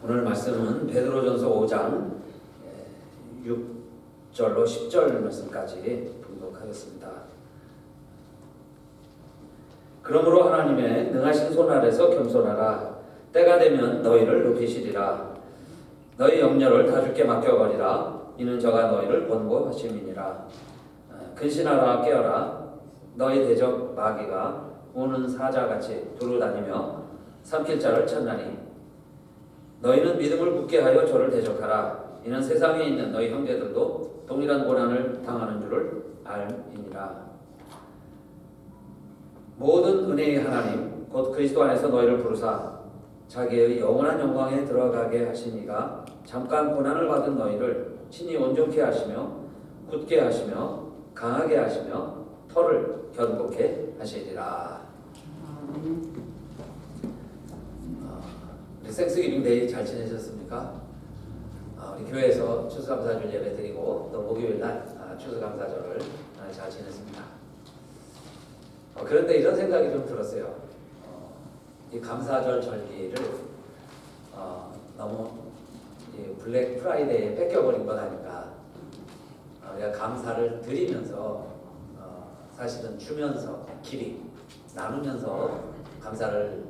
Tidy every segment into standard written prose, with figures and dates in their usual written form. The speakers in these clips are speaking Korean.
오늘 말씀은 베드로전서 5장 6절로 10절 말씀까지 봉독하겠습니다. 그러므로 하나님의 능하신 손 아래서 겸손하라. 때가 되면 너희를 높이시리라. 너희 염려를 다 주께 맡겨버리라. 이는 저가 너희를 권고하심이니라. 근신하라 깨어라. 너희 대적 마귀가 우는 사자같이 두루다니며 삼킬 자를 찾나니 너희는 믿음을 굳게 하여 저를 대적하라. 이는 세상에 있는 너희 형제들도 동일한 고난을 당하는 줄을 알미니라. 모든 은혜의 하나님 곧 그리스도 안에서 너희를 부르사 자기의 영원한 영광에 들어가게 하시니가 잠깐 고난을 받은 너희를 친히 온전케 하시며 굳게 하시며 강하게 하시며 터를 견고케 하시리라. 우리 땡스기빙 데이 잘 지내셨습니까? 우리 교회에서 추수감사절 예배 드리고 또 목요일날 추수감사절을 잘 지냈습니다. 그런데 이런 생각이 좀 들었어요. 이 감사절 절기를 너무 이 블랙 프라이데이에 뺏겨버린 것 아닌가. 우리가 감사를 드리면서 사실은 주면서 길이 나누면서 감사를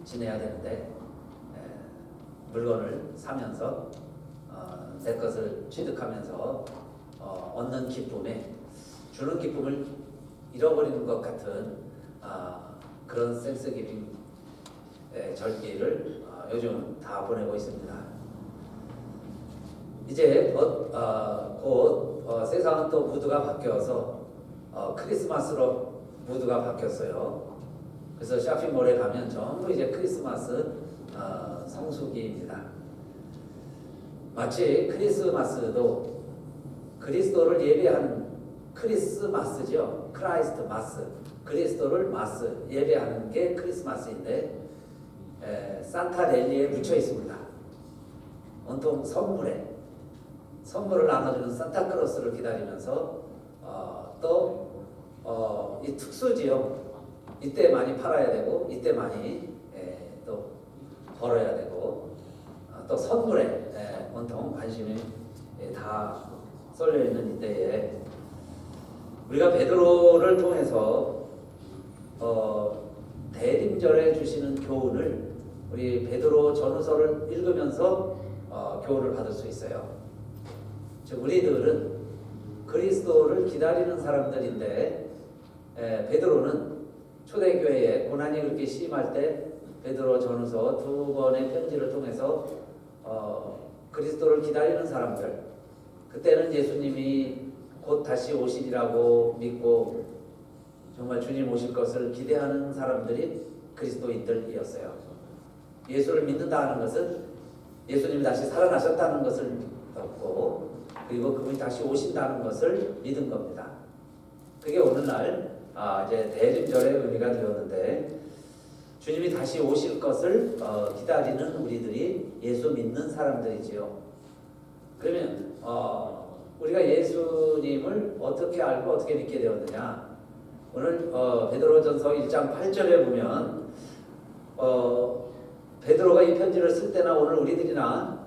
지내야 되는데 물건을 사면서 내 것을 취득하면서 얻는 기쁨에 주는 기쁨을 잃어버리는 것 같은 그런 땡스기빙 절기를 요즘 다 보내고 있습니다. 이제 곧 세상은 또 무드가 바뀌어서 크리스마스로 무드가 바뀌었어요. 그래서 쇼핑몰에 가면 전부 이제 크리스마스 성수기입니다. 마치 크리스마스도 그리스도를 예배하는 크리스마스죠. 크라이스트 마스, 그리스도를 마스 예배하는 게 크리스마스인데 산타렐리에 묻혀 있습니다. 온통 선물을 나눠주는 산타크로스를 기다리면서 또 이 특수지요. 이때 많이 팔아야 되고 이때 많이 또 벌어야 되고 또 선물에 온통 관심이 다 쏠려 있는 이때에 우리가 베드로를 통해서 대림절에 주시는 교훈을 우리 베드로 전후서를 읽으면서 교훈을 받을 수 있어요. 즉 우리들은 그리스도를 기다리는 사람들인데 베드로는 초대교회에 고난이 그렇게 심할 때 베드로 전후서 두 번의 편지를 통해서 그리스도를 기다리는 사람들, 그때는 예수님이 곧 다시 오시리라고 믿고 정말 주님 오실 것을 기대하는 사람들이 그리스도인들이었어요. 예수를 믿는다 하는 것은 예수님이 다시 살아나셨다는 것을 믿었고 그리고 그분이 다시 오신다는 것을 믿은 겁니다. 그게 오늘날 이제 대림절의 의미가 되었는데 주님이 다시 오실 것을 기다리는 우리들이 예수 믿는 사람들이지요. 그러면 우리가 예수님을 어떻게 알고 어떻게 믿게 되었느냐? 오늘 베드로전서 1장 8절에 보면 베드로가 이 편지를 쓸 때나 오늘 우리들이나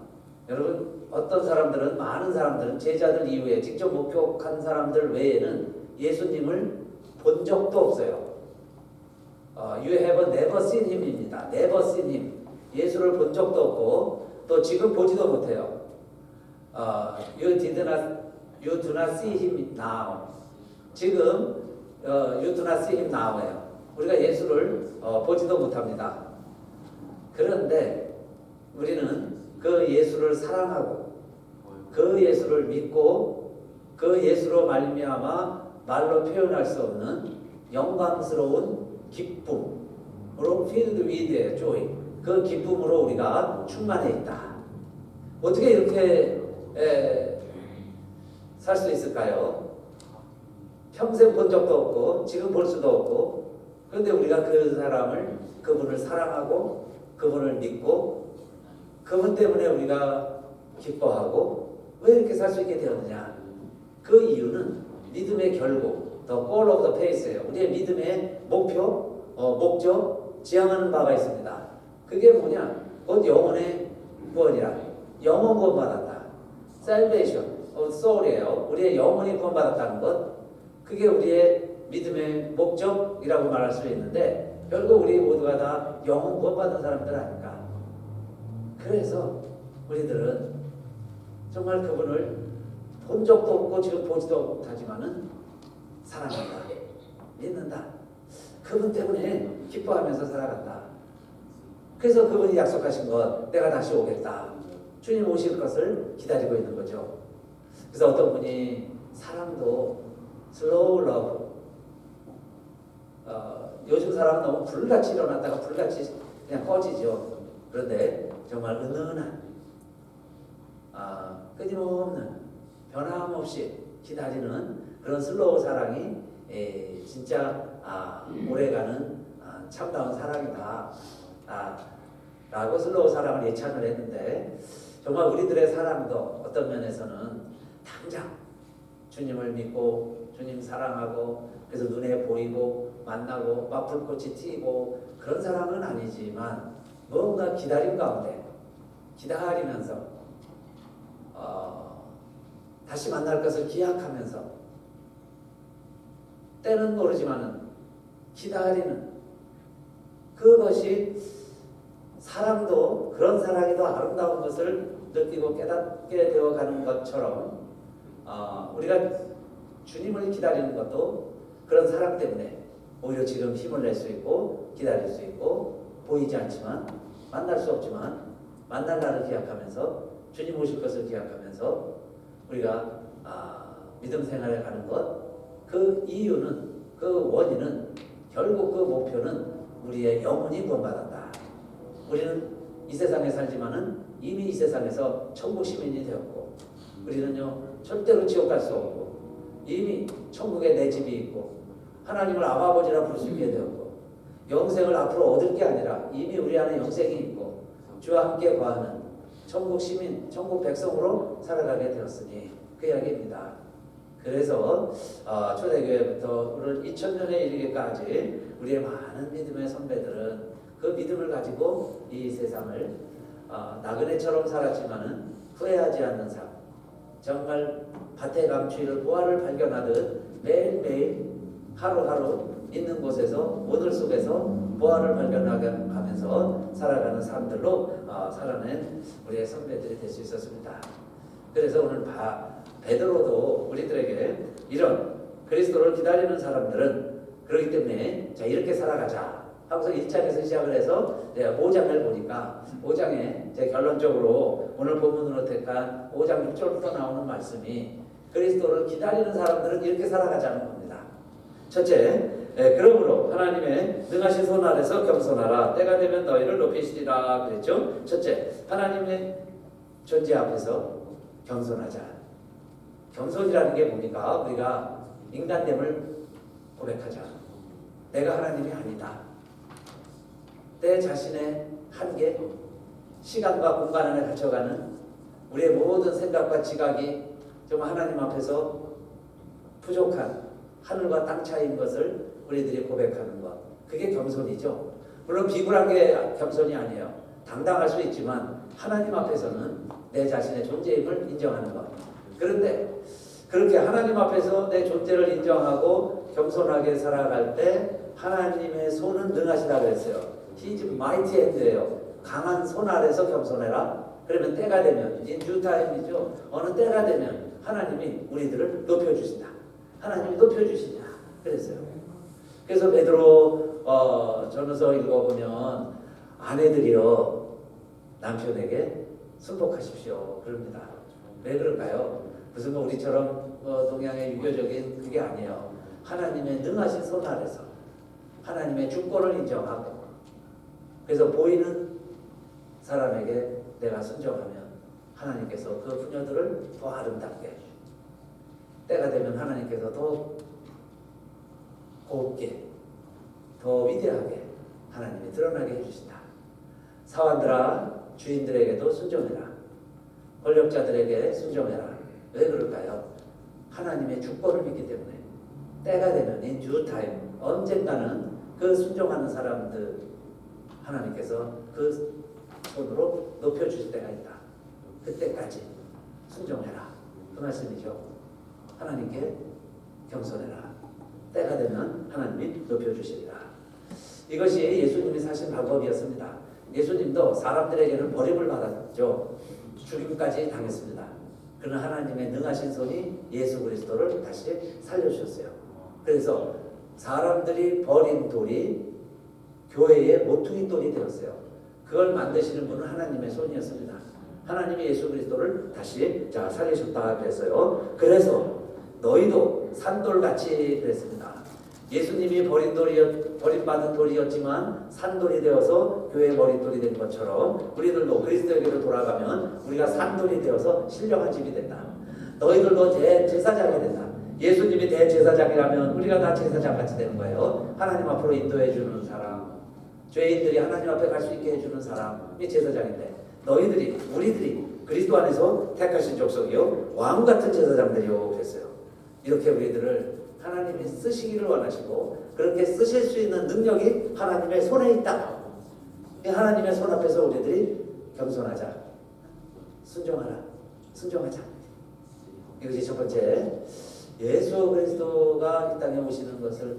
여러분 어떤 사람들은 많은 사람들은 제자들 이후에 직접 목격한 사람들 외에는 예수님을 본 적도 없어요. You have never seen him입니다. Never seen him. 예수를 본 적도 없고 또 지금 보지도 못해요. You do not see him now. 지금 you do not see him now예요. 우리가 예수를 보지도 못합니다. 그런데 우리는 그 예수를 사랑하고 그 예수를 믿고 그 예수로 말미암아 말로 표현할 수 없는 영광스러운 기쁨으로 filled with joy, 그 기쁨으로 우리가 충만해 있다. 어떻게 이렇게 살 수 있을까요? 평생 본 적도 없고 지금 볼 수도 없고 그런데 우리가 그 사람을 그분을 사랑하고 그분을 믿고 그분 때문에 우리가 기뻐하고 왜 이렇게 살 수 있게 되었느냐? 그 이유는 믿음의 결국, the goal of the faith예요. 우리의 믿음의 목표, 목적, 지향하는 바가 있습니다. 그게 뭐냐? 곧 영혼의 구원이라 영혼 구원받았다. salvation of soul이에요. 우리의 영혼이 구원받았다는 것. 그게 우리의 믿음의 목적이라고 말할 수 있는데 결국 우리 모두가 다 영혼 구원받은 사람들 아닐까. 그래서 우리들은 정말 그분을 본 적도 없고 지금 보지도 못하지만은 사랑한다. 믿는다. 그분 때문에 기뻐하면서 살아간다. 그래서 그분이 약속하신 것, 내가 다시 오겠다. 주님 오실 것을 기다리고 있는 거죠. 그래서 어떤 분이 사랑도 슬로우 러브, 요즘 사람은 너무 불같이 일어났다가 불같이 그냥 꺼지죠. 그런데 정말 은은한, 끊임없는, 변함없이 기다리는 그런 슬로우 사랑이 진짜 오래가는 참다운 사랑이다. 라고 슬로우 사랑을 예찬을 했는데 정말 우리들의 사랑도 어떤 면에서는 당장 주님을 믿고 주님 사랑하고 그래서 눈에 보이고 만나고 막 불꽃이 튀고 그런 사랑은 아니지만 뭔가 기다림 가운데 기다리면서 다시 만날 것을 기약하면서 때는 모르지만은 기다리는 그것이 사랑도 그런 사랑이 더 아름다운 것을 느끼고 깨닫게 되어가는 것처럼 우리가 주님을 기다리는 것도 그런 사랑 때문에 오히려 지금 힘을 낼 수 있고 기다릴 수 있고 보이지 않지만 만날 수 없지만 만날 날을 기약하면서 주님 오실 것을 기약하면서 우리가 믿음 생활에 가는 것 그 이유는 그 원인은 결국 그 목표는 우리의 영혼이 구원받았다. 우리는 이 세상에 살지만은 이미 이 세상에서 천국 시민이 되었고 우리는요 절대로 지옥 갈 수 없고 이미 천국에 내 집이 있고 하나님을 아버지라 부를 수 있게 되었고 영생을 앞으로 얻을 게 아니라 이미 우리 안에 영생이 있고 주와 함께 거하는 천국 시민, 천국 백성으로 살아가게 되었으니 그 이야기입니다. 그래서 초대교회부터 오늘 2000년에 이르기까지 우리의 많은 믿음의 선배들은 그 믿음을 가지고 이 세상을 나그네처럼 살았지만은 후회하지 않는 삶, 정말 밭의 감추이를 보화를 발견하듯 매일매일 하루하루 있는 곳에서 오늘 속에서 보화를 발견하면서 살아가는 삶들로 살아낸 우리의 선배들이 될 수 있었습니다. 그래서 오늘 베드로도 우리들에게 이런 그리스도를 기다리는 사람들은 그렇기 때문에 자 이렇게 살아가자 하고서 1장에서 시작을 해서 5장을 보니까 5장에 제 결론적으로 오늘 본문으로 택한 5장 6절부터 나오는 말씀이 그리스도를 기다리는 사람들은 이렇게 살아가자는 겁니다. 첫째, 그러므로 하나님의 능하신 손 아래서 겸손하라. 때가 되면 너희를 높이시리라 그랬죠. 첫째, 하나님의 존재 앞에서 겸손하자. 겸손이라는 게 뭡니까? 우리가 인간됨을 고백하자. 내가 하나님이 아니다. 내 자신의 한계, 시간과 공간 안에 갇혀가는 우리의 모든 생각과 지각이 정말 하나님 앞에서 부족한 하늘과 땅 차이인 것을 우리들이 고백하는 것. 그게 겸손이죠. 물론 비굴한 게 겸손이 아니에요. 당당할 수 있지만 하나님 앞에서는 내 자신의 존재임을 인정하는 것. 그런데 그렇게 하나님 앞에서 내 존재를 인정하고 겸손하게 살아갈 때 하나님의 손은 능하시다 그랬어요. His mighty hand예요. 강한 손 아래서 겸손해라. 그러면 때가 되면 in due time이죠. 어느 때가 되면 하나님이 우리들을 높여주신다. 하나님이 높여주시냐 그랬어요. 그래서 베드로 전서 읽어보면 아내들이여 남편에게 순복하십시오 그럽니다. 왜 그럴까요? 무슨 우리처럼 동양의 유교적인 그게 아니에요. 하나님의 능하신 손 아래서 하나님의 주권을 인정하고 그래서 보이는 사람에게 내가 순종하면 하나님께서 그 부녀들을 더 아름답게 때가 되면 하나님께서 더 곱게 더 위대하게 하나님이 드러나게 해주신다. 사환들아 주인들에게도 순종해라. 권력자들에게 순종해라. 왜 그럴까요? 하나님의 주권을 믿기 때문에 때가 되면 in due time 언젠가는 그 순종하는 사람들 하나님께서 그 손으로 높여주실 때가 있다. 그때까지 순종해라. 그 말씀이죠. 하나님께 겸손해라. 때가 되면 하나님이 높여주시리라. 이것이 예수님이 사신 방법이었습니다. 예수님도 사람들에게는 버림을 받았죠. 죽임까지 당했습니다. 그러나 하나님의 능하신 손이 예수 그리스도를 다시 살려주셨어요. 그래서 사람들이 버린 돌이 교회의 모퉁이 돌이 되었어요. 그걸 만드시는 분은 하나님의 손이었습니다. 하나님이 예수 그리스도를 다시 살리셨다 그랬어요. 그래서 너희도 산돌같이 그랬습니다. 예수님이 버림받은 돌이었지만 산돌이 되어서 교회의 머릿돌이 된 것처럼 우리들도 그리스도에게로 돌아가면 우리가 산돌이 되어서 신령한 집이 된다. 너희들도 대제사장이 된다. 예수님이 대제사장이라면 우리가 다 제사장같이 되는 거예요. 하나님 앞으로 인도해 주는 사람, 죄인들이 하나님 앞에 갈 수 있게 해주는 사람이 제사장인데 우리들이 그리스도 안에서 택하신 족속이요 왕같은 제사장들이요 그랬어요. 이렇게 우리들을 하나님이 쓰시기를 원하시고 그렇게 쓰실 수 있는 능력이 하나님의 손에 있다. 하나님의 손 앞에서 우리들이 겸손하자. 순종하자. 이것이 첫 번째, 예수 그리스도가 이 땅에 오시는 것을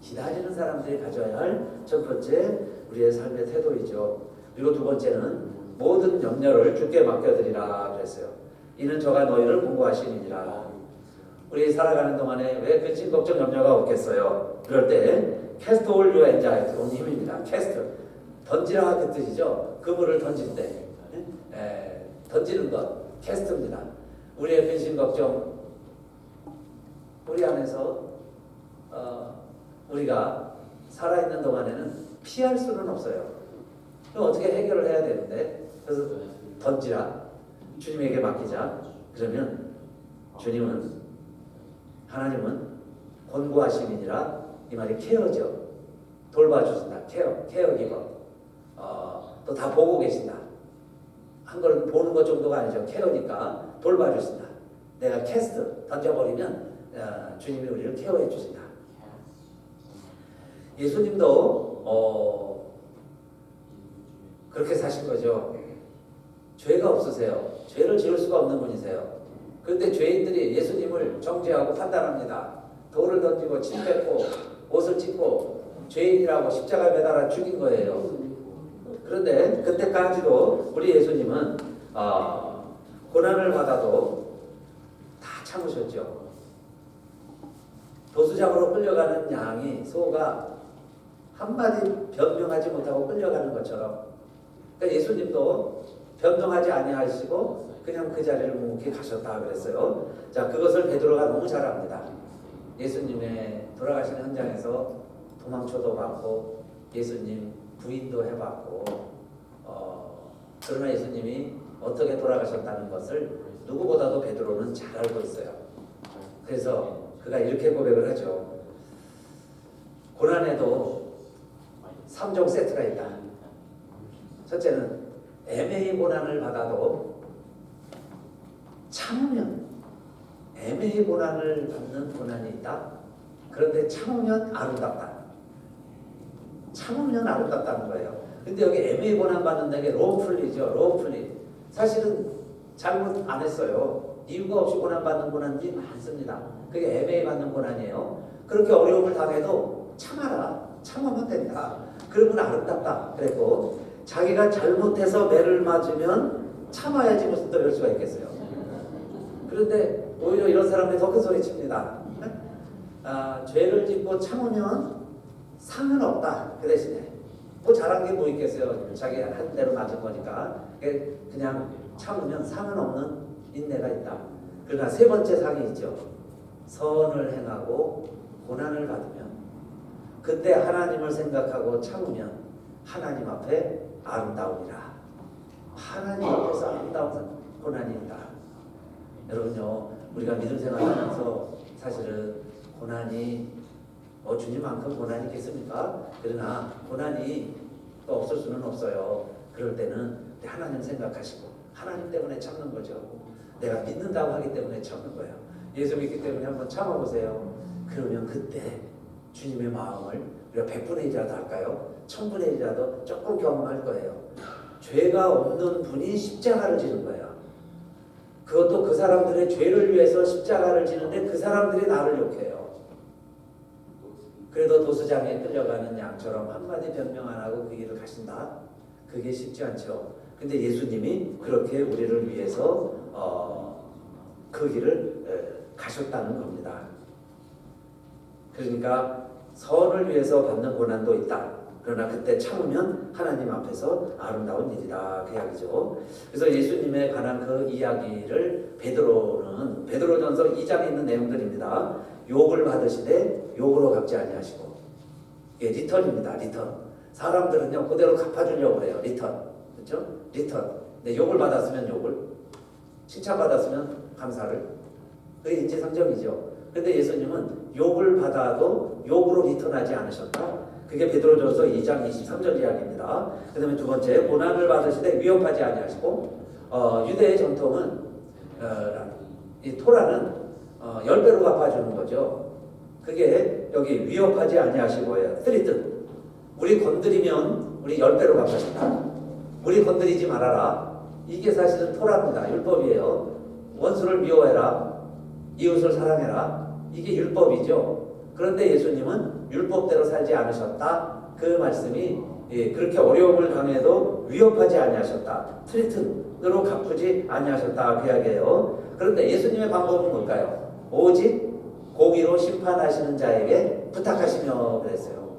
기다리는 사람들이 가져야 할 첫 번째 우리의 삶의 태도이죠. 그리고 두 번째는 모든 염려를 주께 맡겨드리라 그랬어요. 이는 저가 너희를 공고하시니라. 우리 살아가는 동안에 왜 근심 걱정 염려가 없겠어요? 그럴 때 cast all your anxiety on him입니다. cast 던지라 그 뜻이죠. 그물을 던질 때 던지는 것 cast입니다. 우리의 근심 걱정 우리 안에서 우리가 살아있는 동안에는 피할 수는 없어요. 그럼 어떻게 해결을 해야 되는데 그래서 던지라 주님에게 맡기자. 그러면 하나님은 권고하심이니라 이 말이 케어죠. 돌봐주신다. 케어 기버. 또 다 보고 계신다. 한 걸 보는 것 정도가 아니죠. 케어니까 돌봐주신다. 내가 캐스트 던져버리면 주님이 우리를 케어해 주신다. 예수님도 그렇게 사신 거죠. 죄가 없으세요. 죄를 지을 수가 없는 분이세요. 그런데 죄인들이 예수님을 정죄하고 판단합니다. 돌을 던지고 침 뱉고 옷을 찢고 죄인이라고 십자가에 매달아 죽인 거예요. 그런데 그때까지도 우리 예수님은 고난을 받아도 다 참으셨죠. 도수장으로 끌려가는 양이 소가 한마디 변명하지 못하고 끌려가는 것처럼 그러니까 예수님도 변명하지 아니하시고 그냥 그 자리를 묵묵히 가셨다 그랬어요. 자, 그것을 베드로가 너무 잘 압니다. 예수님의 돌아가시는 현장에서 도망쳐도 받고 예수님 부인도 해봤고 그러나 예수님이 어떻게 돌아가셨다는 것을 누구보다도 베드로는 잘 알고 있어요. 그래서 그가 이렇게 고백을 하죠. 고난에도 3종 세트가 있다. 첫째는 애매히 고난을 받아도 참으면 애매히 고난을 받는 고난이 있다. 그런데 참으면 아름답다. 참으면 아름답다는 거예요. 근데 여기 애매히 고난 받는 게 로우플리죠. 로우플리. 사실은 잘못 안 했어요. 이유가 없이 고난 받는 고난들이 많습니다. 그게 애매히 받는 고난이에요. 그렇게 어려움을 당해도 참아라. 참으면 된다. 그러면 아름답다. 그랬고 자기가 잘못해서 매를 맞으면 참아야지 무슨 또 이럴 수가 있겠어요. 그런데 오히려 이런 사람들이 더 큰 소리 칩니다. 죄를 짓고 참으면 상은 없다. 그 대신에 뭐 잘한 게 뭐 있겠어요. 자기 한 대로 맞은 거니까 그냥 참으면 상은 없는 인내가 있다. 그러나 세 번째 상이 있죠. 선을 행하고 고난을 받으면 그때 하나님을 생각하고 참으면 하나님 앞에 아름다우니라. 하나님 앞에서 아름다운 고난이 있다. 여러분요, 우리가 믿음 생활하면서 사실은 고난이 주님만큼 고난이 있겠습니까? 그러나 고난이 또 없을 수는 없어요. 그럴 때는 하나님 생각하시고 하나님 때문에 참는 거죠. 내가 믿는다고 하기 때문에 참는 거예요. 예수 믿기 때문에 한번 참아보세요. 그러면 그때 주님의 마음을 우리가 100분의 1이라도 할까요? 천분의 1이라도 조금 경험할 거예요. 죄가 없는 분이 십자가를 지는 거예요. 그것도 그 사람들의 죄를 위해서 십자가를 지는데 그 사람들이 나를 욕해요. 그래도 도수장에 끌려가는 양처럼 한마디 변명 안 하고 그 길을 가신다? 그게 쉽지 않죠. 근데 예수님이 그렇게 우리를 위해서 그 길을 가셨다는 겁니다. 그러니까 선을 위해서 받는 고난도 있다. 그러나 그때 참으면 하나님 앞에서 아름다운 일이다. 그 이야기죠. 그래서 예수님에 관한 그 이야기를 베드로전서 2장에 있는 내용들입니다. 욕을 받으시되 욕으로 갚지 아니하시고, 이게 리턴입니다. 리턴. 사람들은요 그대로 갚아주려고 그래요. 리턴. 그렇죠? 리턴. 근데 욕을 받았으면 욕을, 칭찬받았으면 감사를. 그게 인지상정이죠. 근데 예수님은 욕을 받아도 욕으로 리턴하지 않으셨다. 그게 베드로전서 2장 23절 이야기입니다. 그 다음에 두 번째, 고난을 받으시되 위협하지 아니하시고, 유대의 전통은 이 토라는 10배로 갚아주는 거죠. 그게 여기 위협하지 아니하시고예요. 스리트. 우리 건드리면 우리 10배로 갚아준다. 우리 건드리지 말아라. 이게 사실은 토라입니다. 율법이에요. 원수를 미워해라. 이웃을 사랑해라. 이게 율법이죠. 그런데 예수님은 율법대로 살지 않으셨다. 그 말씀이 그렇게 어려움을 당해도 위협하지 아니하셨다. 트리튼으로 갚지 아니하셨다. 그 이야기예요. 그런데 예수님의 방법은 뭘까요? 오직 공의로 심판하시는 자에게 부탁하시며 그랬어요.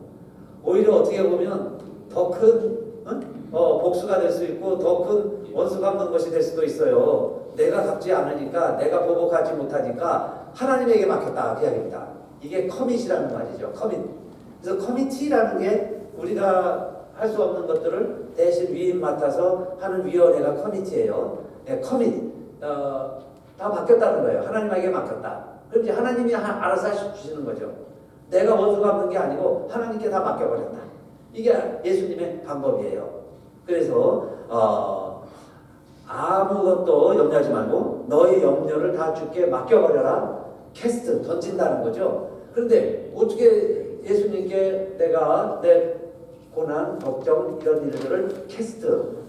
오히려 어떻게 보면 더 큰 복수가 될 수 있고 더 큰 원수 갚는 것이 될 수도 있어요. 내가 갚지 않으니까, 내가 보복하지 못하니까 하나님에게 맡겼다. 그 이야기입니다. 이게 커밋이라는 말이죠. 커밋. 그래서 커미티라는 게 우리가 할 수 없는 것들을 대신 위임 맡아서 하는 위원회가 커미티예요. 네, 커밋. 다 맡겼다는 거예요. 하나님에게 맡겼다. 그럼 이제 하나님이 알아서 하시는 거죠. 내가 원수 갚는 게 아니고 하나님께 다 맡겨버렸다. 이게 예수님의 방법이에요. 그래서 아무것도 염려하지 말고 너의 염려를 다 주께 맡겨버려라. 캐스트, 던진다는 거죠. 그런데 어떻게 예수님께 내가 내 고난, 걱정 이런 일들을 캐스트,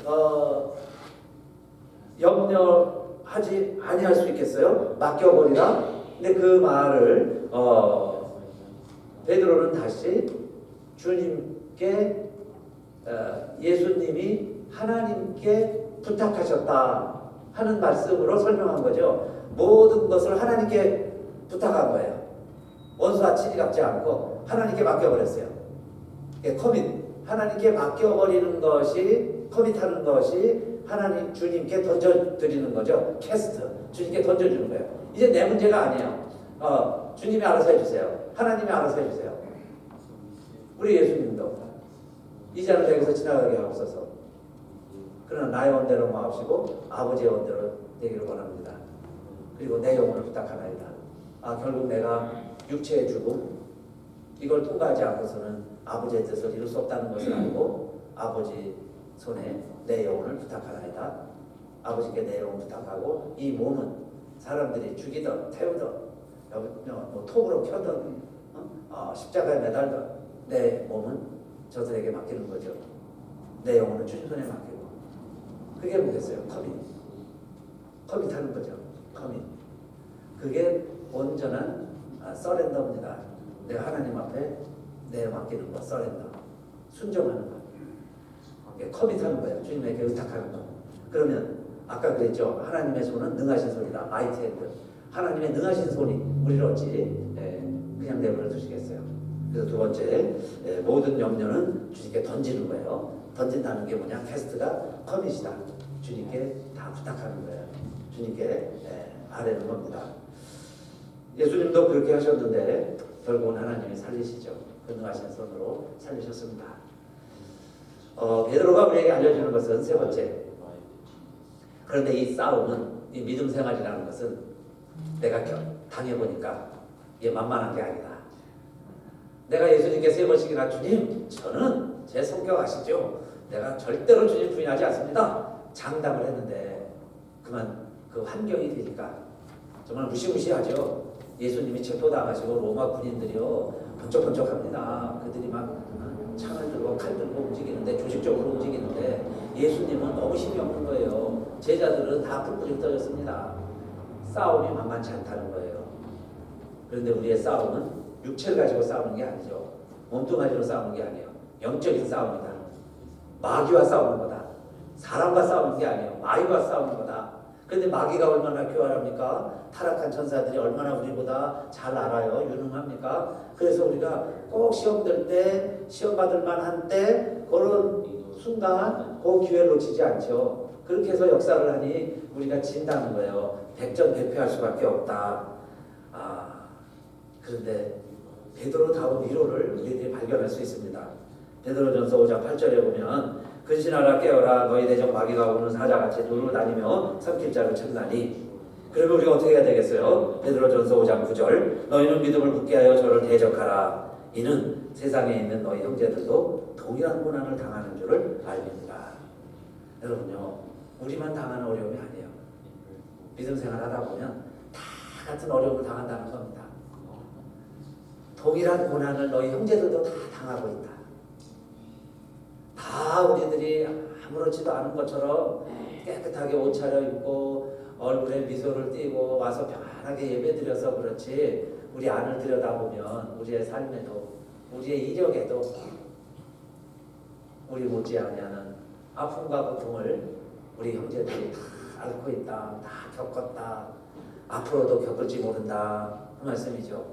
염려하지 아니할 수 있겠어요? 맡겨버리라. 근데 그 말을 베드로는 다시 주님께 예수님이 하나님께 부탁하셨다 하는 말씀으로 설명한 거죠. 모든 것을 하나님께 부탁한 거예요. 원수와 치지 갚지 않고 하나님께 맡겨버렸어요. 커밋. 하나님께 맡겨버리는 것이, 커밋하는 것이 하나님, 주님께 던져드리는 거죠. 캐스트. 주님께 던져주는 거예요. 이제 내 문제가 아니에요. 주님이 알아서 해주세요. 하나님이 알아서 해주세요. 우리 예수님도 이자는 여기서 지나가게 하옵소서. 그러나 나의 원대로 마옵시고 아버지의 원대로 되기를 원합니다. 그리고 내 영혼을 부탁하나이다. 결국 내가 육체의 죽음 이걸 통과하지 않고서는 아버지의 뜻을 이룰 수 없다는 것을 알고 아버지 손에 내 영혼을 부탁하나이다. 아버지께 내 영혼을 부탁하고 이 몸은 사람들이 죽이든 태우든 뭐 톱으로 켜든 십자가에 매달든 내 몸은 저들에게 맡기는 거죠. 내 영혼은 주님 손에 맡기고. 그게 뭐겠어요? 커밋하는 거죠. 커밋. 그게 온전한 서렌더입니다. 내가 하나님 앞에 내 맡기는 거, 서렌더. 순종하는 거. 커밋하는 거예요. 주님에게 의탁하는 거. 그러면 아까 그랬죠. 하나님의 손은 능하신 손이다. 마이티 핸드. 하나님의 능하신 손이 우리를 어찌 그냥 내버려 두시겠어요. 그래서 두 번째, 모든 염려는 주님께 던지는 거예요. 던진다는 게 뭐냐? 캐스트가 커밋이다. 주님께 다 부탁하는 거예요. 주님께 아뢰는 겁니다. 예수님도 그렇게 하셨는데 결국은 하나님이 살리시죠. 그 능하신 손으로 살리셨습니다. 베드로가 우리에게 알려주는 것은 세 번째. 그런데 이 싸움은, 이 믿음 생활이라는 것은 내가 당해보니까 이게 만만한 게 아니다. 내가 예수님께 세 번씩이나 주님, 저는 제 성격 아시죠? 내가 절대로 주님 부인하지 않습니다. 장담을 했는데 그만 그 환경이 되니까 정말 무시무시하죠. 예수님이 체포당하시고 로마 군인들이요 번쩍번쩍합니다. 그들이 막 창을 들고 칼 들고 움직이는데 조직적으로 움직이는데 예수님은 너무 힘이 없는 거예요. 제자들은 다 뿔뿔이 흩어졌습니다. 싸움이 만만치 않다는 거예요. 그런데 우리의 싸움은 육체를 가지고 싸우는 게 아니죠. 몸뚱아리로 싸우는 게 아니에요. 영적인 싸움이다. 마귀와 싸우는 거다. 사람과 싸우는 게 아니에요. 마귀와 싸우는 거다. 그런데 마귀가 얼마나 교활합니까? 타락한 천사들이 얼마나 우리보다 잘 알아요. 유능합니까? 그래서 우리가 꼭 시험 들 때, 시험 받을 만한 때 그런 순간 그 기회를 놓치지 않죠. 그렇게 해서 역사를 하니 우리가 진다는 거예요. 백전백패할 수밖에 없다. 그런데 베드로다운 위로를 우리들이 발견할 수 있습니다. 베드로전서 5장 8절에 보면 근신하라 깨어라 너희 대적 마귀가 오는 사자같이 돌로 다니며 삼킬 자를 찾나니. 그러면 우리가 어떻게 해야 되겠어요? 베드로전서 5장 9절 너희는 믿음을 굳게 하여 저를 대적하라. 이는 세상에 있는 너희 형제들도 동일한 고난을 당하는 줄을 알립니다. 여러분요, 우리만 당하는 어려움이 아니에요. 믿음 생활하다 보면 다 같은 어려움을 당한다는 겁니다. 동일한 고난을 너희 형제들도 다 당하고 있다. 다 우리들이 아무렇지도 않은 것처럼 깨끗하게 옷 차려입고 얼굴에 미소를 띠고 와서 편안하게 예배드려서 그렇지, 우리 안을 들여다보면 우리의 삶에도 우리의 이력에도 우리 못지않냐는 아픔과 고통을 우리 형제들이 다 앓고 있다. 다 겪었다. 앞으로도 겪을지 모른다. 그 말씀이죠.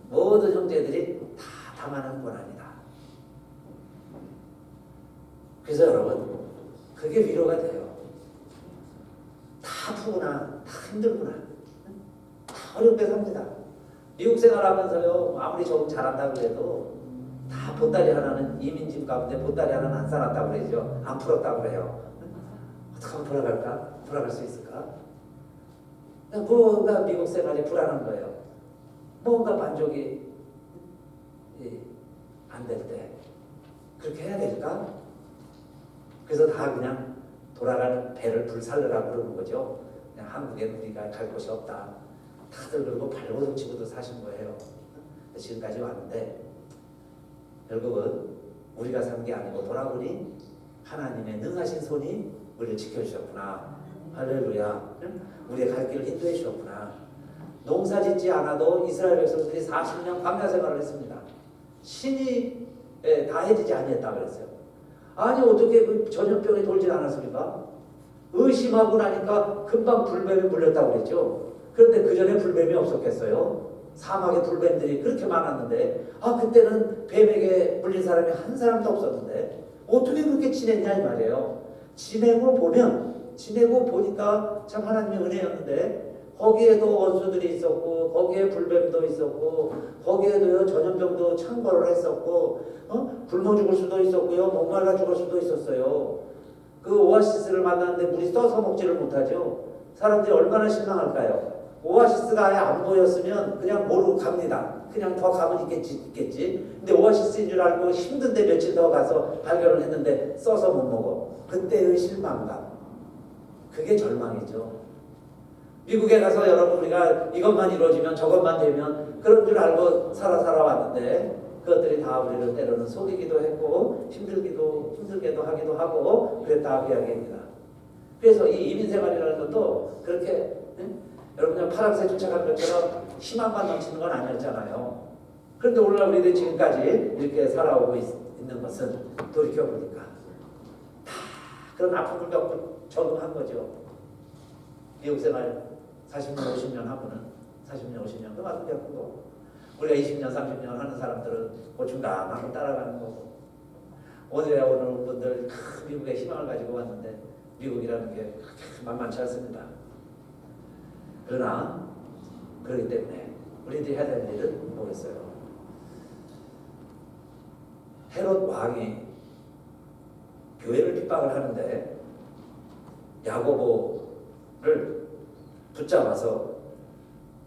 모든 형제들이 다 당하는 고난이다. 그래서 여러분, 그게 위로가 돼요. 다 아프구나, 다 힘들구나, 다 어렵게 삽니다. 미국 생활하면서요, 아무리 조금 잘한다 그래도 다 보따리 하나는, 이민집 가운데 보따리 하나는 안 싸놨다고 그러죠. 안 풀었다고 그래요. 어떻게 하면 돌아갈까? 돌아갈 수 있을까? 뭔가 미국 생활이 불안한 거예요. 뭔가 만족이 안 될 때 그렇게 해야 될까? 그래서 다 그냥 돌아가는 배를 불살르라고 그러는 거죠. 그냥 한국에 우리가 갈 곳이 없다. 다들 그러고 발버둥 치고도 사신 거예요. 지금까지 왔는데 결국은 우리가 산 게 아니고 돌아보니 하나님의 능하신 손이 우리를 지켜주셨구나. 할렐루야. 우리의 갈 길을 인도해 주셨구나. 농사 짓지 않아도 이스라엘 백성들이 40년 광야 생활을 했습니다. 신이 다 해지지 아니했다 그랬어요. 아니 어떻게 그 전염병이 돌지 않았습니까? 의심하고 나니까 금방 불뱀에 물렸다고 그랬죠. 그런데 그 전에 불뱀이 없었겠어요? 사막에 불뱀들이 그렇게 많았는데 그때는 뱀에게 물린 사람이 한 사람도 없었는데 어떻게 그렇게 지냈냐 이 말이에요. 지내고 보니까 참 하나님의 은혜였는데 거기에도 원수들이 있었고 거기에 불뱀도 있었고 거기에도 전염병도 창궐을 했었고 굶어 죽을 수도 있었고요. 목말라 죽을 수도 있었어요. 그 오아시스를 만났는데 물이 써서 먹지를 못하죠. 사람들이 얼마나 실망할까요? 오아시스가 아예 안 보였으면 그냥 모르고 갑니다. 그냥 더 가면 있겠지. 근데 오아시스인 줄 알고 힘든데 며칠 더 가서 발견을 했는데 써서 못 먹어. 그때의 실망감. 그게 절망이죠. 미국에 가서 여러분 우리가 이것만 이루어지면 저것만 되면 그런 줄 알고 살아왔는데 그것들이 다 우리를 때로는 속이기도 했고 힘들게도 하기도 하고 그랬다 그 이야기입니다. 그래서 이 이민생활이라는 것도 그렇게 여러분 파랑새 쫓아간 것처럼 희망만 넘치는 건 아니었잖아요. 그런데 오늘날 우리들이 지금까지 이렇게 살아오고 있는 것은 돌이켜보니까 다 그런 아픔을 겪고 적응한 거죠. 미국 생활 40년, 50년 하고는 40년, 50년 그만큼 겪고 우리가 20년, 30년 하는 사람들은 고충당하고 따라가는 거고 오늘 분들 미국에 희망을 가지고 왔는데 미국이라는 게 만만치 않습니다. 그러나 그렇기 때문에 우리들이 해야 될 일은 뭐겠어요? 헤롯 왕이 교회를 핍박을 하는데 야고보를 붙잡아서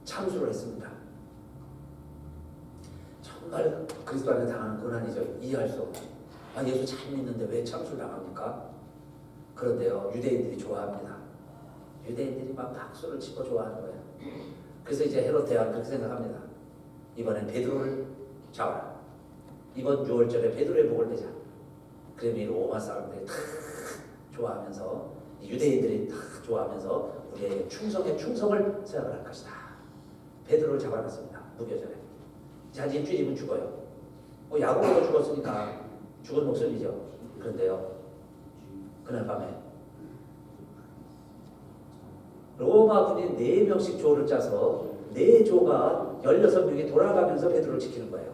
참수를 했습니다. 정말 그리스도 안에 당하는 고난이죠. 이해할 수 없죠. 예수 잘 믿는데 왜 참수를 당합니까? 그런데요, 유대인들이 좋아합니다. 유대인들이 막 박수를 치고 좋아하는 거예요. 그래서 이제 헤롯 대왕 그렇게 생각합니다. 이번엔 베드로를 잡아라. 이번 6월절에 베드로의 목을 베자. 그러면 이 로마 사람들이 다 좋아하면서, 유대인들이 다 좋아하면서 우리에게 충성의 충성을 생각을 할 것이다. 베드로를 잡아놨습니다. 무교절에. 한 일주일이면 죽어요. 야고보가 죽었으니까 죽은 목숨이죠. 그런데요, 그날 밤에 로마 군이 4명씩 조를 짜서 4조가 16명이 돌아가면서 베드로를 지키는 거예요.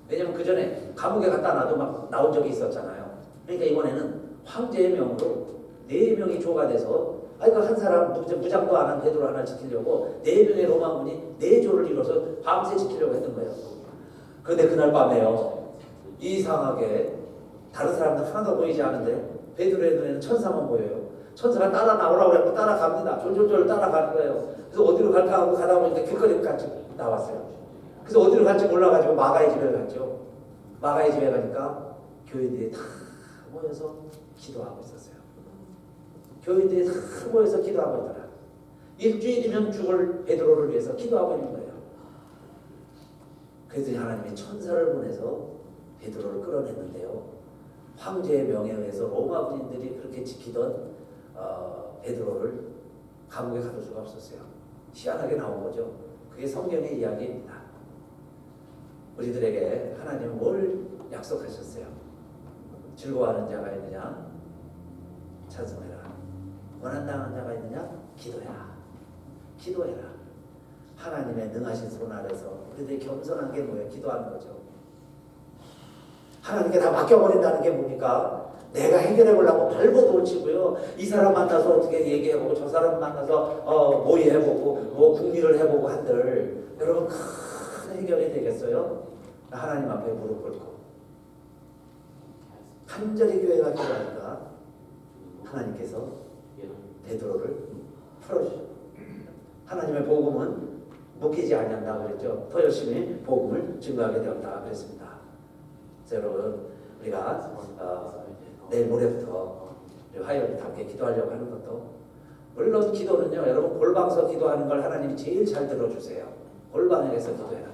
왜냐면 그 전에 감옥에 갖다 놔도 막 나온 적이 있었잖아요. 그러니까 이번에는 황제의 명으로 4명이 조가 돼서, 한 사람 무장도 안 한 베드로 하나 지키려고 4명의 로마군이 4조를 이뤄서 밤새 지키려고 했던 거예요. 그런데 그날 밤에요, 이상하게 다른 사람들 하나도 보이지 않은데 베드로의 눈에는 천사만 보여요. 천사가 따라 나오라고 그랬고 따라갑니다. 졸졸졸 따라가는 거예요. 그래서 어디로 갈까 하고 가다 보니까 길거리까지 나왔어요. 그래서 어디로 갈지 몰라가지고 마가의 집에 갔죠. 마가의 집에 가니까 교인들이 다 모여서 기도하고 있었어요. 교인들이 다 모여서 기도하고 있더라. 일주일이면 죽을 베드로를 위해서 기도하고 있는 거예요. 그랬더니 하나님이 천사를 보내서 베드로를 끌어냈는데요, 황제의 명에 의해서 로마 군인들이 그렇게 지키던 베드로를 감옥에 가둘 수가 없었어요. 희한하게 나온 거죠. 그게 성경의 이야기입니다. 우리들에게 하나님은 뭘 약속하셨어요? 즐거워하는 자가 있느냐? 찬송해라. 원한당하는 자가 있느냐? 기도해라. 기도해라. 하나님의 능하신 손 아래서 우리들이 겸손한 게 뭐예요? 기도하는 거죠. 하나님께 다 맡겨버린다는 게 뭡니까? 내가 해결해 보려고 발버둥을 치고요, 이 사람 만나서 어떻게 얘기해보고 저 사람 만나서 모의해보고 뭐 국리를 해보고 한들 여러분 큰 해결이 되겠어요? 하나님 앞에 무릎 꿇고 간절히 교회가 기도하니까 하나님께서 베드로를 풀어주죠. 하나님의 복음은 묶이지 아니한다고 그랬죠. 더 열심히 복음을 증거하게 되었다 그랬습니다. 그래서 여러분, 우리가 내일 모레부터 화요일부터 함께 기도하려고 하는 것도, 물론 기도는요, 여러분 골방서 기도하는 걸 하나님이 제일 잘 들어주세요. 골방에서 기도해라.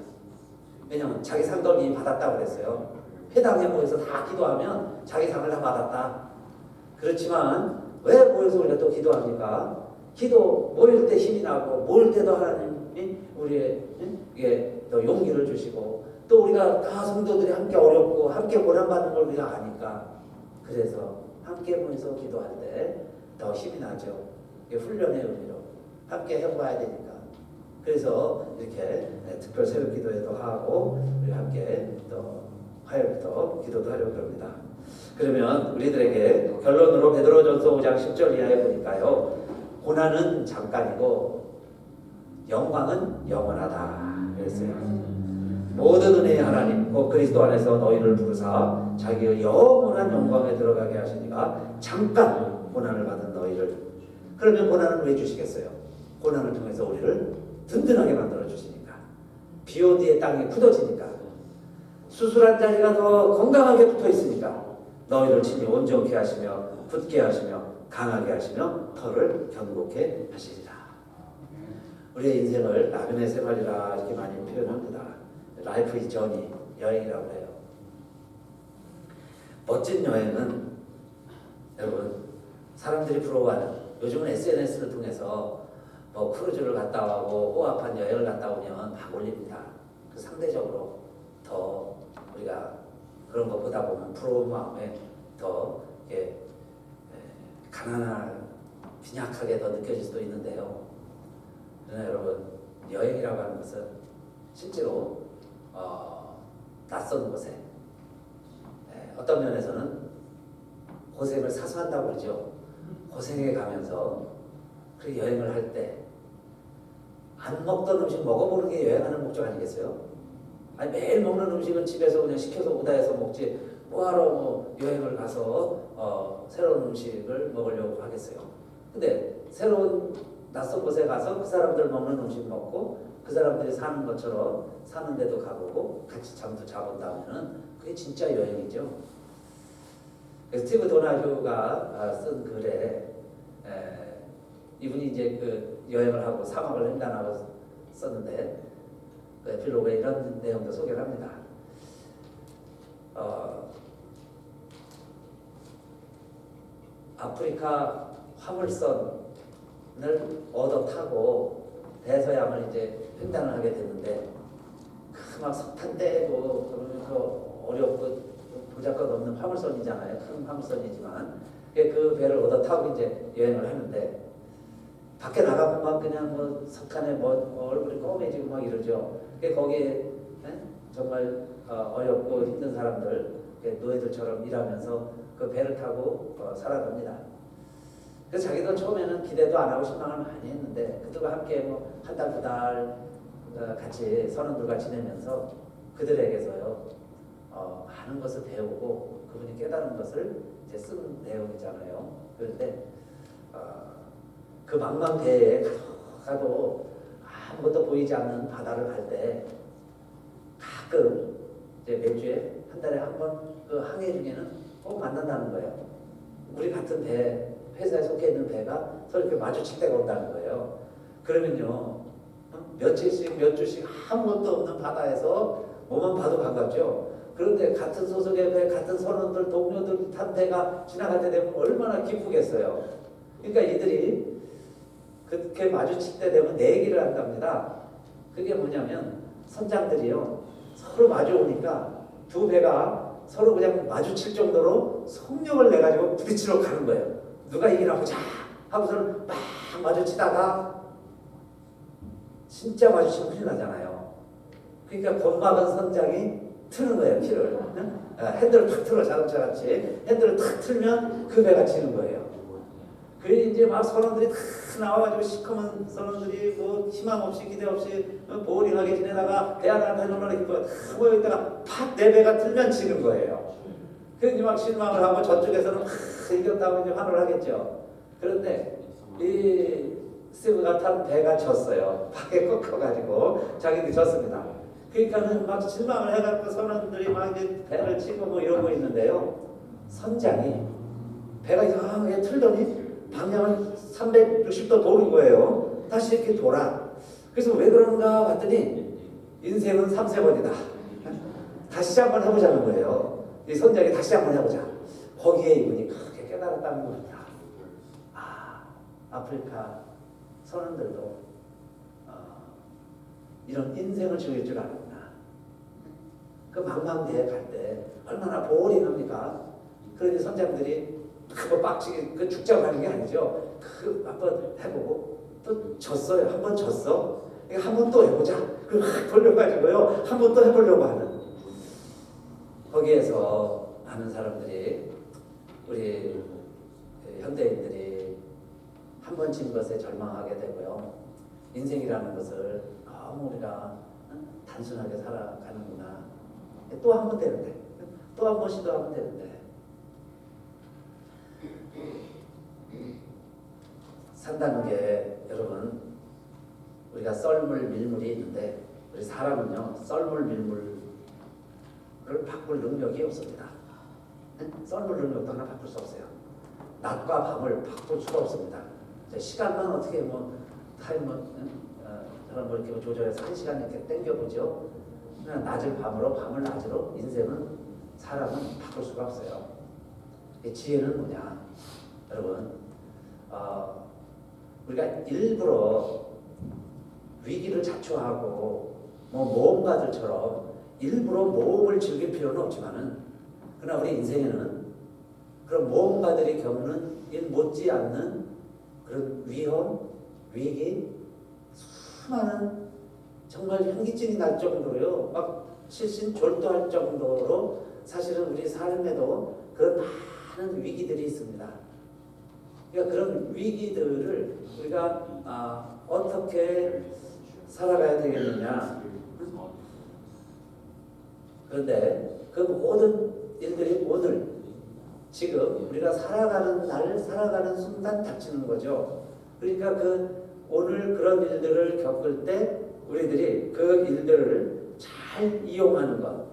왜냐하면 자기 상도 이미 받았다고 그랬어요. 회당에 모여서 다 기도하면 자기 상을 다 받았다. 그렇지만 왜 모여서 우리가 또 기도합니까? 기도 모일 때 힘이 나고 모일 때도 하나님이 우리에게 또 용기를 주시고, 또 우리가 다 성도들이 함께 어렵고 함께 고난받는 걸 우리가 아니까, 그래서 함께 모여서 기도할 때 더 힘이 나죠. 이게 훈련의 의미로 함께 해봐야 되니까. 그래서 이렇게 특별 새벽 기도회도 하고 우리 함께 또 화요일부터 기도도 하려고 합니다. 그러면 우리들에게 결론으로 베드로전서 5장 10절 이하에 보니까요, 고난은 잠깐이고 영광은 영원하다 그랬어요. 모든 은혜의 하나님 곧 그리스도 안에서 너희를 부르사 자기의 영원한 영광에 들어가게 하시니가 잠깐 고난을 받은 너희를. 그러면 고난은 왜 주시겠어요? 고난을 통해서 우리를 든든하게 만들어 주시니까. 비온 뒤에 땅이 굳어지니까. 수술한 자리가 더 건강하게 붙어 있으니까. 너희를 친히 온전케 하시며 굳게 하시며 강하게 하시며 터를 견고케 하시리라. 우리의 인생을 나그네 생활이라 이렇게 많이 표현합니다. 라이프 이 저니, 여행이라고 해요. 멋진 여행은 여러분, 사람들이 부러워하는, 요즘은 SNS를 통해서 뭐 크루즈를 갔다 오고 호합한 여행을 갔다 오면 막 올립니다. 그 상대적으로 더 우리가 그런 거 보다 보면 부러운 마음에 더 가난한, 빈약하게 더 느껴질 수도 있는데요. 그러나 여러분, 여행이라고 하는 것은 실제로 낯선 곳에 어떤 면에서는 고생을 사수한다고 그러죠. 고생해 가면서 그 여행을 할 때 안 먹던 음식 먹어보는 게 여행하는 목적 아니겠어요? 아니 매일 먹는 음식은 집에서 그냥 시켜서 오다해서 먹지 뭐하러 뭐 여행을 가서 새로운 음식을 먹으려고 하겠어요. 근데 새로운 낯선 곳에 가서 그 사람들 먹는 음식 먹고 그 사람들이 사는 것처럼 사는 데도 가보고 같이 잠도 자본다면은 그게 진짜 여행이죠. 스티브 도나휴가 쓴 글에 이분이 이제 그 여행을 하고 사막을 횡단하고 썼는데 그 에필로그에 이런 내용도 소개를 합니다. 아프리카 화물선을 얻어 타고 대서양을 이제 횡단을 하게 됐는데 막 석탄 떼고 그러면 그 어렵고 보잘것없는 화물선이잖아요. 큰 화물선이지만 그 배를 얻어 타고 이제 여행을 하는데 밖에 나가면 막 그냥 뭐 석탄에 뭐 얼굴이 검해지고 막 이러죠. 거기에 정말 어렵고 힘든 사람들 노예들처럼 일하면서 그 배를 타고 살아갑니다. 그래서 자기도 처음에는 기대도 안 하고 신망을 많이 했는데 그들과 함께 뭐 한 달, 두 달 같이 선원들과 지내면서 그들에게서요 많은 것을 배우고 그분이 깨달은 것을 이제 쓴 내용이잖아요. 그런데 그 망망대해에 가도 아무것도 보이지 않는 바다를 갈 때 가끔 이제 매주에 한 달에 한 번 그 항해 중에는 꼭 만난다는 거예요. 우리 같은 배, 회사에 속해 있는 배가 서로 이렇게 마주칠 때가 온다는 거예요. 그러면요 며칠씩 몇 주씩 아무것도 없는 바다에서 뭐만 봐도 반갑죠. 그런데 같은 소속의 배, 같은 선원들, 동료들 탄 배가 지나갈 때 되면 얼마나 기쁘겠어요. 그러니까 이들이 그렇게 마주칠 때 되면 내 얘기를 한답니다. 그게 뭐냐면 선장들이요 서로 마주오니까 두 배가 서로 그냥 마주칠 정도로 속력을 내가지고 부딪히러 가는 거예요. 누가 이기나 보자 하고서는 막 마주치다가 진짜 마주치면 큰일 나잖아요. 그러니까 겁막은 선장이 트는 거예요. 키를 핸들을 탁 틀어 자동차같이 핸들을 탁 틀면 그 배가 지는 거예요. 그래 이제 막 선원들이 다 나와가지고 시커먼 선원들이 뭐 희망 없이 기대 없이 보링하게 지내다가 배 하나 얼마나 기뻐요. 다 모여있다가 팍 내 배가 틀면 지는 거예요. 그래서 이제 막 실망을 하고 저쪽에서는 이겼다고 이제 환호를 하겠죠. 그런데 이 스티브가 탄 배가 졌어요. 밖에 꺾여가지고 자기들이 졌습니다. 그러니까는 막 실망을 해가지고 선원들이 막 이제 배를 치고 뭐 이러고 있는데요. 선장이 배가 이상하게 틀더니 방향을 360도 도는 거예요. 다시 이렇게 돌아. 그래서 왜 그런가 봤더니 인생은 3세번이다. 다시 한번 해보자는 거예요. 이 선장이 다시 한번 해보자. 거기에 이분이 크게 깨달았다는 겁니다. 아프리카 선원들도 이런 인생을 즐길 줄 아는구나. 그 망망대해 갈 때 얼마나 보링합니까? 그러니 선장들이 그거 빡치게 그 죽자고 하는 게 아니죠. 그 한번 해보고 또 졌어요. 한 번 졌어. 한 번 또 해보자. 그걸 확 돌려가지고요. 한 번 또 해보려고 하는. 거기에서 많은 사람들이 우리 현대인들이 한 번 진 것에 절망하게 되고요. 인생이라는 것을 너무 우리가 단순하게 살아가는구나. 또 한 번 되는데 또 한 번 시도하면 되는데 산다는 게 여러분 우리가 썰물 밀물이 있는데 우리 사람은요 썰물 밀물을 바꿀 능력이 없습니다. 썰물 능력도 하나 바꿀 수 없어요. 낮과 밤을 바꿀 수가 없습니다. 시간만 어떻게 뭐 타임을 저런 뭐 이렇게 조절해서 1시간 이렇게 당겨보죠. 그냥 낮을 밤으로 밤을 낮으로 인생은 사람은 바꿀 수가 없어요. 지혜는 뭐냐 여러분 우리가 일부러 위기를 자초하고 뭐 모험가들처럼 일부러 모험을 즐길 필요는 없지만은 그러나 우리 인생에는 그런 모험가들이 겪는 일 못지않는 그런 위험, 위기, 수많은 정말 현기증이 날 정도로요 막 실신졸도할 정도로 사실은 우리 삶에도 그런 많은 위기들이 있습니다. 그러니까 그런 위기들을 우리가 어떻게 살아가야 되겠느냐. 그런데 그 모든 일들이 오늘 지금 우리가 살아가는 날 살아가는 순간 닥치는 거죠. 그러니까 그 오늘 그런 일들을 겪을 때 우리들이 그 일들을 잘 이용하는 것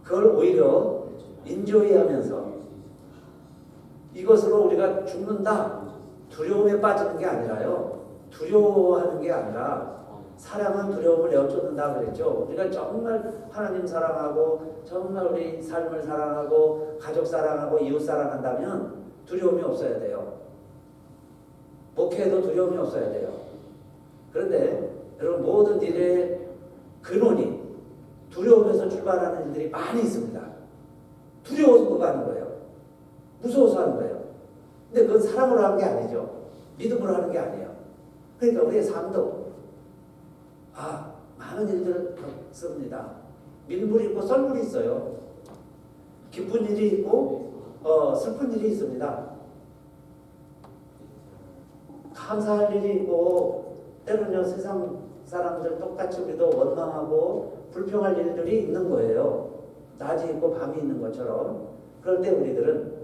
그걸 오히려 인조이하면서 이것으로 우리가 죽는다 두려움에 빠지는 게 아니라요 두려워하는 게 아니라 사랑은 두려움을 내어쫓는다 그랬죠. 우리가 정말 하나님 사랑하고 정말 우리 삶을 사랑하고 가족 사랑하고 이웃 사랑한다면 두려움이 없어야 돼요. 목회에도 두려움이 없어야 돼요. 그런데 여러분 모든 일의 근원이 두려움에서 출발하는 일들이 많이 있습니다. 두려워서 그거 하는 거예요. 무서워서 하는 거예요. 근데 그건 사랑으로 하는 게 아니죠. 믿음으로 하는 게 아니에요. 그러니까 우리의 삶도 많은 일들을 겪습니다. 밀물이 있고 썰물이 있어요. 기쁜 일이 있고 슬픈 일이 있습니다. 감사할 일이 있고 때로는 세상 사람들 똑같이 우리도 원망하고 불평할 일들이 있는 거예요. 낮이 있고 밤이 있는 것처럼. 그럴 때 우리들은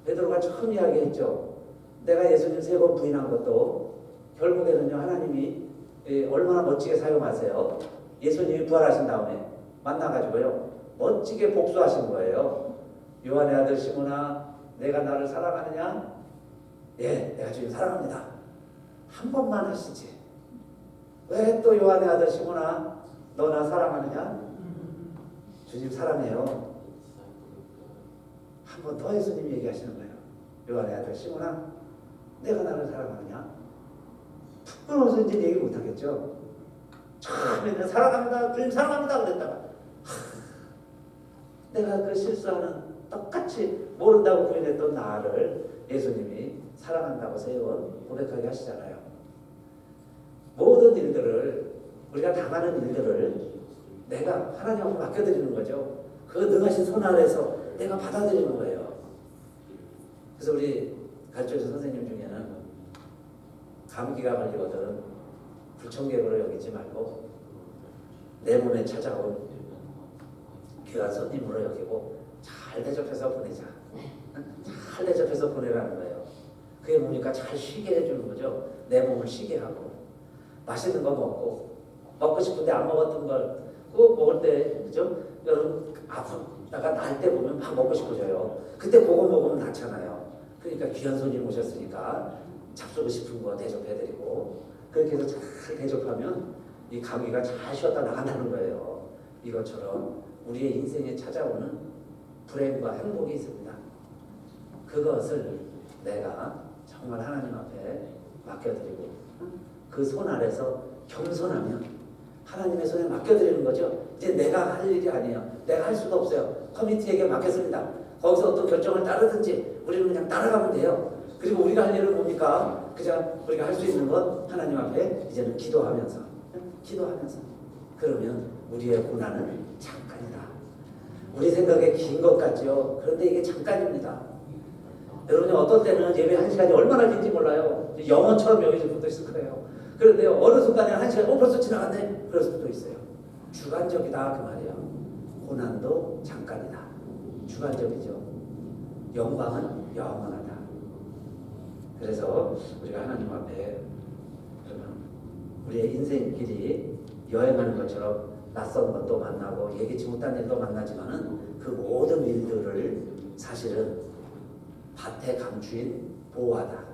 베드로가 처음 이야기했죠. 내가 예수님 3번 부인한 것도 결국에는요 하나님이 얼마나 멋지게 사용하세요. 예수님이 부활하신 다음에 만나가지고요 멋지게 복수하신 거예요. 요한의 아들 시몬아 내가 나를 사랑하느냐? 예, 내가 주님 사랑합니다. 한 번만 하시지. 왜 또 요한의 아들 시몬아 너 나 사랑하느냐? 주님 사랑해요. 한 번 더 예수님 얘기하시는 거예요. 요한의 아들 시몬아 내가 나를 사랑하느냐? 툭 끊어서 이제 얘기 못하겠죠. 처음에는 사랑합니다. 주님 사랑합니다. 그랬다가 내가 그 실수하는 똑같이 모른다고 부인했던 나를 예수님이 사랑한다고 세 번 고백하게 하시잖아요. 모든 일들을 우리가 당하는 일들을 내가 하나님 앞에 맡겨드리는 거죠. 그 능하신 손 아래서 내가 받아들이는 거예요. 그래서 우리 가르쳐준 선생님 중에는 감기가 걸리거든 불청객으로 여기지 말고 내 몸에 찾아온 귀한 손님으로 여기고 잘 대접해서 보내자. 잘 대접해서 보내라는 거예요. 그게 뭡니까? 잘 쉬게 해주는 거죠. 내 몸을 쉬게 하고 맛있는 거 먹고 싶은데 안 먹었던 걸 꼭 먹을 때 그죠? 여러분 아프다가 날 때 보면 막 먹고 싶어져요. 그때 그거 먹으면 낫잖아요. 그러니까 귀한 손님 오셨으니까 잡수고 싶은 거 대접해드리고 그렇게 해서 잘 대접하면 이 감기가 잘 쉬었다 나간다는 거예요. 이것처럼 우리의 인생에 찾아오는 불행과 행복이 있습니다. 그것을 내가 정말 하나님 앞에 맡겨드리고 그 손 아래서 겸손하면 하나님의 손에 맡겨드리는 거죠. 이제 내가 할 일이 아니에요. 내가 할 수도 없어요. 커미티에게 맡겼습니다. 거기서 어떤 결정을 따르든지 우리는 그냥 따라가면 돼요. 그리고 우리가 할 일은 뭡니까? 그냥 우리가 할 수 있는 건 하나님 앞에 이제는 기도하면서 그러면 우리의 고난은 잠깐이다. 우리 생각에 긴 것 같죠. 그런데 이게 잠깐입니다. 여러분이 어떤 때는 예배 1시간이 얼마나 긴지 몰라요. 영원처럼 여기질 분도 있을 거예요. 그런데 어느 순간에 1시간 벌써 지나갔네. 그럴 수도 있어요. 주관적이다 그 말이에요. 고난도 잠깐이다. 주관적이죠. 영광은 영원하다. 그래서 우리가 하나님 앞에 그러면 우리의 인생길이 여행하는 것처럼 낯선 것도 만나고 예기치 못한 일도 만나지만은 그 모든 일들을 사실은 밭에 감추인 보화다.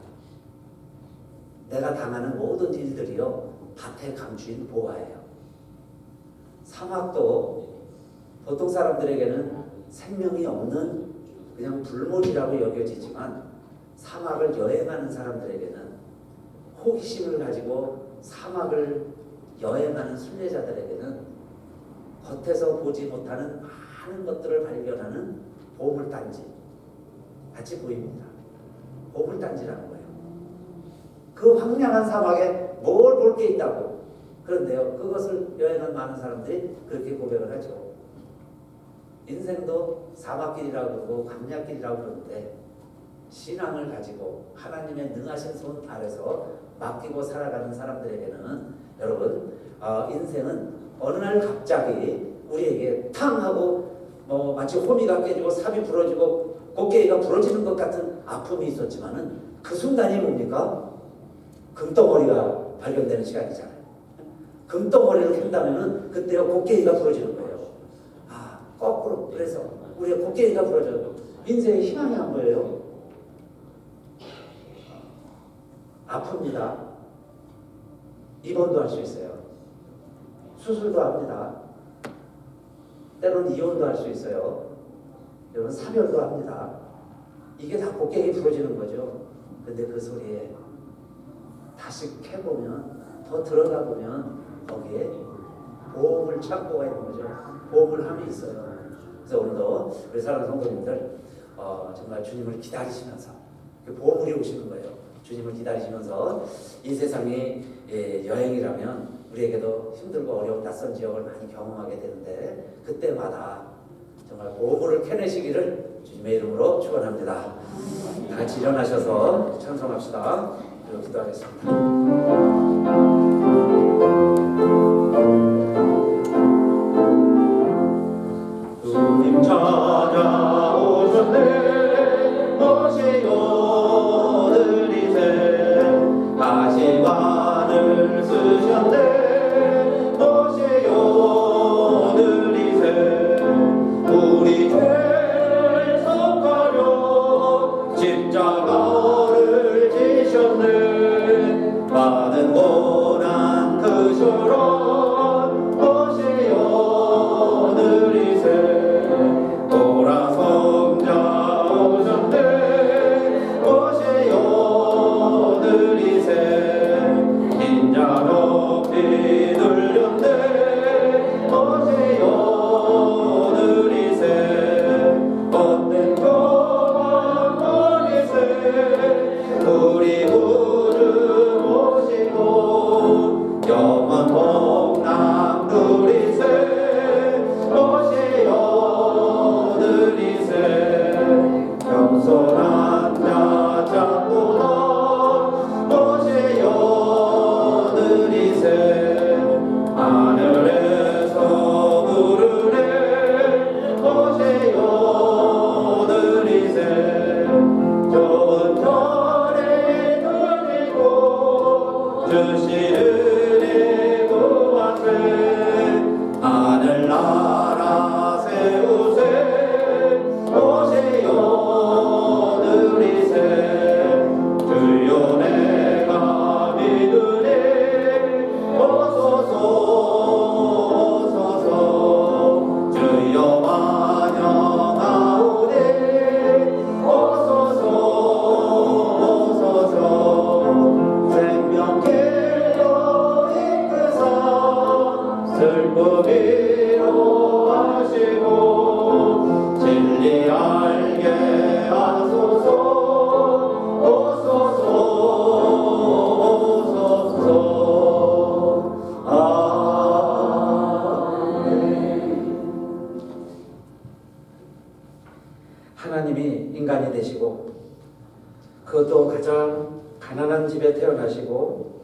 내가 당하는 모든 일들이요 밭에 감추인 보화예요. 사막도 보통 사람들에게는 생명이 없는 그냥 불모지라고 여겨지지만 사막을 여행하는 사람들에게는 호기심을 가지고 사막을 여행하는 순례자들에게는 겉에서 보지 못하는 많은 것들을 발견하는 보물단지 같이 보입니다. 보물단지라는 거예요. 그 황량한 사막에 뭘 볼 게 있다고. 그런데요 그것을 여행한 많은 사람들이 그렇게 고백을 하죠. 인생도 사막길이라고 그러고 광야길이라고 그러는데 신앙을 가지고 하나님의 능하신 손 아래서 맡기고 살아가는 사람들에게는 여러분 인생은 어느 날 갑자기 우리에게 탕 하고 마치 호미가 깨지고 삽이 부러지고 곡괭이가 부러지는 것 같은 아픔이 있었지만은 그 순간이 뭡니까? 금덩어리가 발견되는 시간이잖아요. 금덩어리를 캔다면은 그때요 곡괭이가 부러지는 거예요. 거꾸로. 그래서 우리의 곡괭이가 부러져도 인생에 희망이 안 보여요. 아픕니다. 입원도 할 수 있어요. 수술도 합니다. 때로는 이혼도 할 수 있어요. 여러분 사별도 합니다. 이게 다 곡괭이 부러지는 거죠. 근데 그 소리에 다시 캐보면, 더 들어가 보면 거기에 보험을 창고가 있는 거죠. 보험을 함이 있어요. 그래서 오늘도 우리 사랑하는 성도님들 정말 주님을 기다리시면서 그 보험이 오시는 거예요. 주님을 기다리시면서 이 세상이 여행이라면 우리에게도 힘들고 어려운 낯선 지역을 많이 경험하게 되는데 그때마다 정말 보험을 캐내시기를 주님의 이름으로 축원합니다. 다 같이 일어나셔서 찬송합시다. 그리고 기도하겠습니다. 주님 찾아오셨네 오시오 들이세 가시관을 쓰셨네 오시오 들이세 우리 죄를 속하려 십자가를 지셨네 많은 고난 크셔라 오시오 들이세 돌아성자 오셨네 오시오 들이세 인자 높이 들렸네 오시오 들이세 얻는 것만 버리세 우리 구주 모시고 영원 복남 누리세 오시오 들이세 겸손한 자 찾구나 오시오 들이세 하늘에서 부르네 오시오 들이세 좋은 절에 드리고 주시는 구하세 하늘나라 세우세 오시오 들이세 주여 내가 믿으네 오소서 오소서 주여 환영하오네 오소서 오소서 생명길로 이끄사 슬픔이로 하시고 진리 알게 하소서 오소서 오소서 아멘. 하나님이 인간이 되시고 그것도 가장 가난한 집에 태어나시고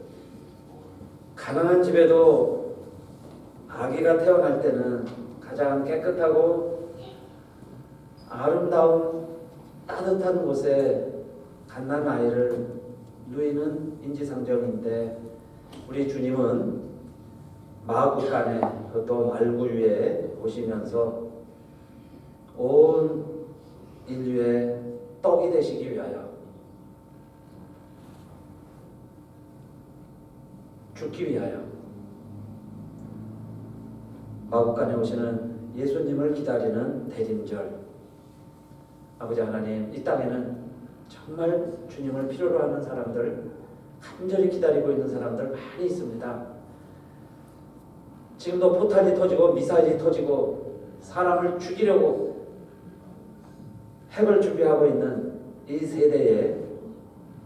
가난한 집에도 아기가 태어날 때는 가장 깨끗하고 아름다운 따뜻한 곳에 갓난아이를 누이는 인지상정인데 우리 주님은 마구간에 그것도 말구 위에 오시면서 온 인류의 떡이 되시기 위하여 죽기 위하여 마구간에 오시는 예수님을 기다리는 대림절. 아버지 하나님, 이 땅에는 정말 주님을 필요로 하는 사람들, 간절히 기다리고 있는 사람들 많이 있습니다. 지금도 포탄이 터지고 미사일이 터지고 사람을 죽이려고 핵을 준비하고 있는 이 세대에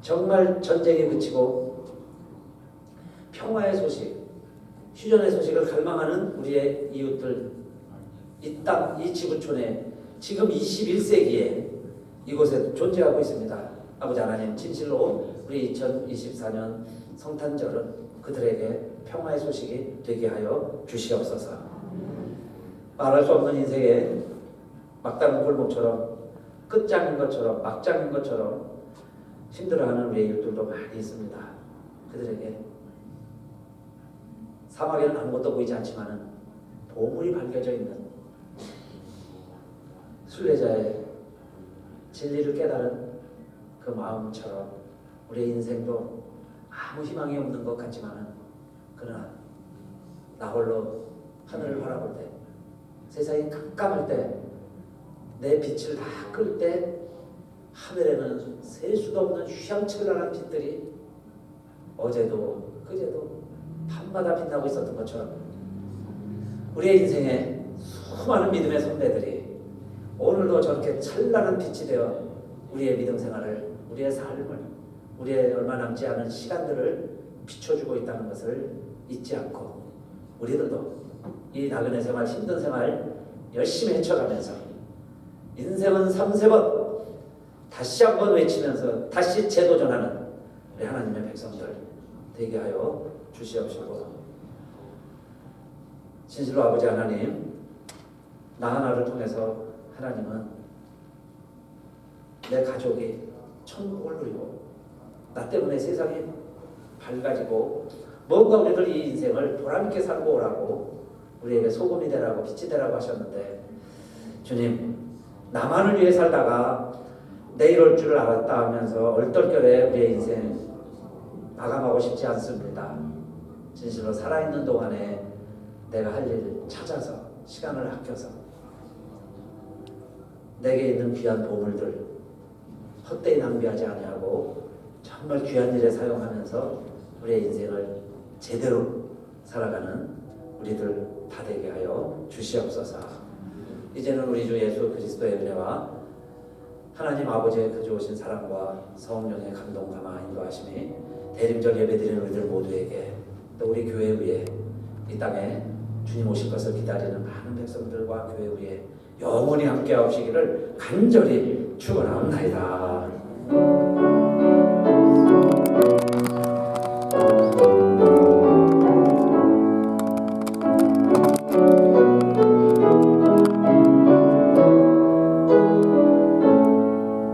정말 전쟁이 그치고 평화의 소식, 휴전의 소식을 갈망하는 우리의 이웃들, 이 땅, 이 지구촌에 지금 21세기에 이곳에 존재하고 있습니다. 아버지 하나님, 진실로 우리 2024년 성탄절은 그들에게 평화의 소식이 되게 하여 주시옵소서. 말할 수 없는 인생의 막다른 골목처럼 끝장인 것처럼 막장인 것처럼 힘들어하는 우리의 이웃들도 많이 있습니다. 그들에게 사막에는 아무것도 보이지 않지만 보물이 밝혀져 있는 순례자의 진리를 깨달은 그 마음처럼 우리의 인생도 아무 희망이 없는 것 같지만 그러나 나 홀로 하늘을 바라볼 때, 세상이 깜깜할 때, 내 빛을 다 끌 때 하늘에는 셀 수도 없는 휘황찬란한 빛들이 어제도 그제도 밤마다 빛나고 있었던 것처럼 우리의 인생에 수많은 믿음의 선배들이 오늘도 저렇게 찬란한 빛이 되어 우리의 믿음 생활을, 우리의 삶을, 우리의 얼마 남지 않은 시간들을 비춰주고 있다는 것을 잊지 않고 우리들도 이 나그네 생활, 힘든 생활 열심히 헤쳐가면서 인생은 3세번 다시 한번 외치면서 다시 재도전하는 우리 하나님의 백성들 되게 하여 주시옵시고, 진실로 아버지 하나님, 나 하나를 통해서 하나님은 내 가족이 천국을 누리고 나 때문에 세상이 밝아지고 뭔가 우리들 이 인생을 보람있게 살고 오라고 우리에게 소금이 되라고 빛이 되라고 하셨는데, 주님, 나만을 위해 살다가 내 이럴 줄을 알았다 하면서 얼떨결에 우리의 인생 마감하고 싶지 않습니다. 진실로 살아있는 동안에 내가 할 일 찾아서 시간을 아껴서 내게 있는 귀한 보물들 헛되이 낭비하지 아니하고 정말 귀한 일에 사용하면서 우리의 인생을 제대로 살아가는 우리들 다 되게 하여 주시옵소서. 이제는 우리 주 예수 그리스도의 은혜와 하나님 아버지의 그 좋으신 사랑과 성령의 감동감화 인도하심이 대림절 예배드리는 우리들 모두에게, 또 우리 교회 위에 이 땅에 주님 오실 것을 기다리는 많은 백성들과 교회 위에 영원히 함께 하시기를 간절히 축원합니다.